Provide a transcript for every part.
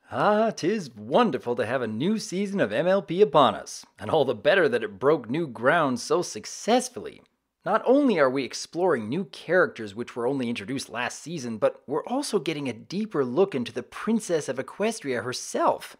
Ah, 'tis wonderful to have a new season of MLP upon us, and all the better that it broke new ground so successfully. Not only are we exploring new characters which were only introduced last season, but we're also getting a deeper look into the Princess of Equestria herself.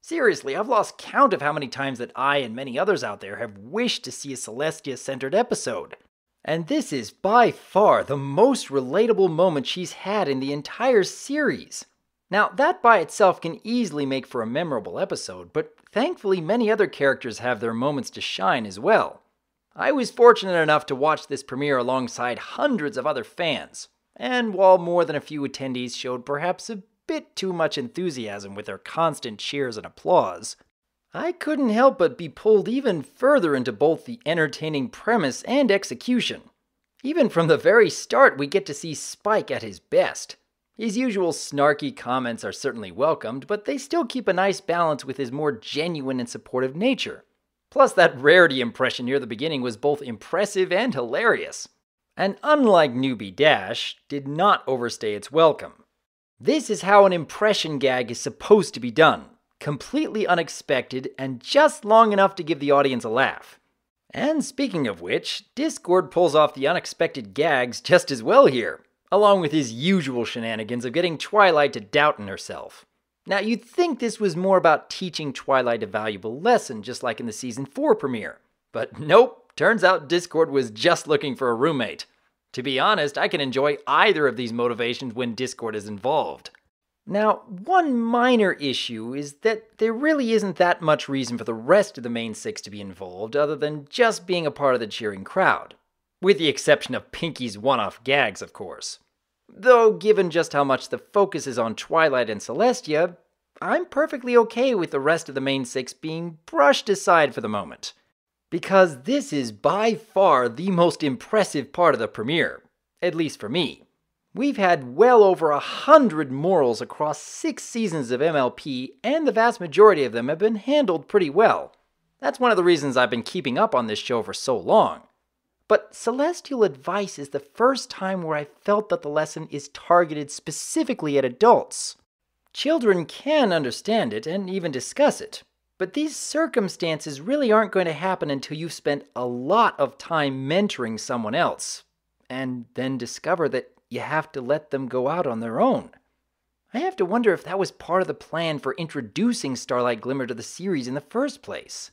Seriously, I've lost count of how many times that I and many others out there have wished to see a Celestia-centered episode. And this is by far the most relatable moment she's had in the entire series. Now, that by itself can easily make for a memorable episode, but thankfully many other characters have their moments to shine as well. I was fortunate enough to watch this premiere alongside hundreds of other fans, and while more than a few attendees showed perhaps a bit too much enthusiasm with their constant cheers and applause, I couldn't help but be pulled even further into both the entertaining premise and execution. Even from the very start, we get to see Spike at his best. His usual snarky comments are certainly welcomed, but they still keep a nice balance with his more genuine and supportive nature. Plus, that rarity impression near the beginning was both impressive and hilarious. And unlike Newbie Dash, did not overstay its welcome. This is how an impression gag is supposed to be done. Completely unexpected and just long enough to give the audience a laugh. And speaking of which, Discord pulls off the unexpected gags just as well here, along with his usual shenanigans of getting Twilight to doubt in herself. Now, you'd think this was more about teaching Twilight a valuable lesson, just like in the Season 4 premiere. But nope, turns out Discord was just looking for a roommate. To be honest, I can enjoy either of these motivations when Discord is involved. Now, one minor issue is that there really isn't that much reason for the rest of the main six to be involved other than just being a part of the cheering crowd. With the exception of Pinky's one-off gags, of course. Though, given just how much the focus is on Twilight and Celestia, I'm perfectly okay with the rest of the main six being brushed aside for the moment. Because this is by far the most impressive part of the premiere, at least for me. We've had well over 100 morals across 6 seasons of MLP, and the vast majority of them have been handled pretty well. That's one of the reasons I've been keeping up on this show for so long. But Celestial Advice is the first time where I felt that the lesson is targeted specifically at adults. Children can understand it and even discuss it, but these circumstances really aren't going to happen until you've spent a lot of time mentoring someone else, and then discover that you have to let them go out on their own. I have to wonder if that was part of the plan for introducing Starlight Glimmer to the series in the first place.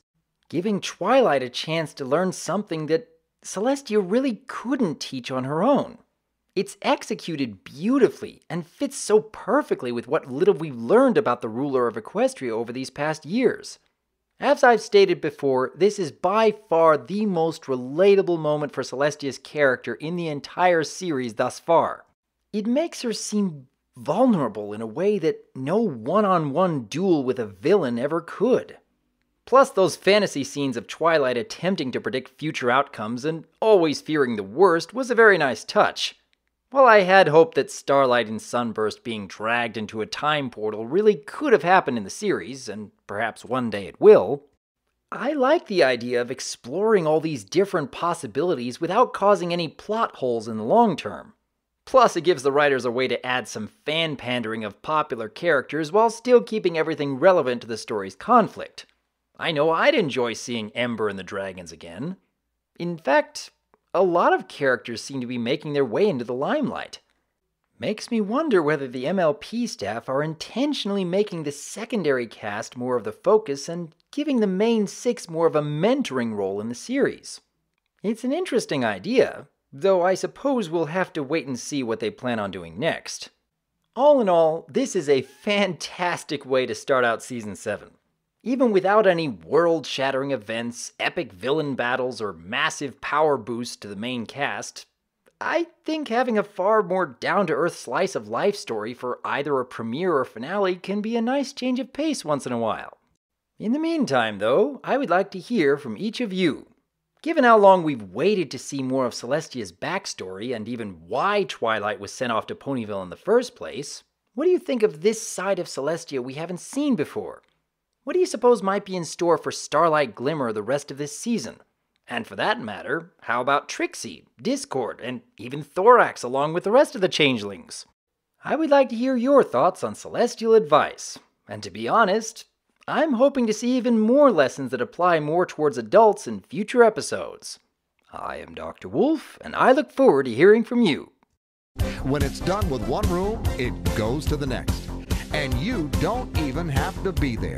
Giving Twilight a chance to learn something that Celestia really couldn't teach on her own. It's executed beautifully and fits so perfectly with what little we've learned about the ruler of Equestria over these past years. As I've stated before, this is by far the most relatable moment for Celestia's character in the entire series thus far. It makes her seem vulnerable in a way that no one-on-one duel with a villain ever could. Plus, those fantasy scenes of Twilight attempting to predict future outcomes and always fearing the worst was a very nice touch. While I had hoped that Starlight and Sunburst being dragged into a time portal really could have happened in the series, and perhaps one day it will, I like the idea of exploring all these different possibilities without causing any plot holes in the long term. Plus, it gives the writers a way to add some fan pandering of popular characters while still keeping everything relevant to the story's conflict. I know I'd enjoy seeing Ember and the Dragons again. In fact, a lot of characters seem to be making their way into the limelight. Makes me wonder whether the MLP staff are intentionally making the secondary cast more of the focus and giving the main six more of a mentoring role in the series. It's an interesting idea, though I suppose we'll have to wait and see what they plan on doing next. All in all, this is a fantastic way to start out Season 7. Even without any world-shattering events, epic villain battles, or massive power boosts to the main cast, I think having a far more down-to-earth slice of life story for either a premiere or finale can be a nice change of pace once in a while. In the meantime, though, I would like to hear from each of you. Given how long we've waited to see more of Celestia's backstory and even why Twilight was sent off to Ponyville in the first place, what do you think of this side of Celestia we haven't seen before? What do you suppose might be in store for Starlight Glimmer the rest of this season? And for that matter, how about Trixie, Discord, and even Thorax along with the rest of the changelings? I would like to hear your thoughts on Celestial Advice. And to be honest, I'm hoping to see even more lessons that apply more towards adults in future episodes. I am Dr. Wolf, and I look forward to hearing from you. When it's done with one room, it goes to the next. And you don't even have to be there.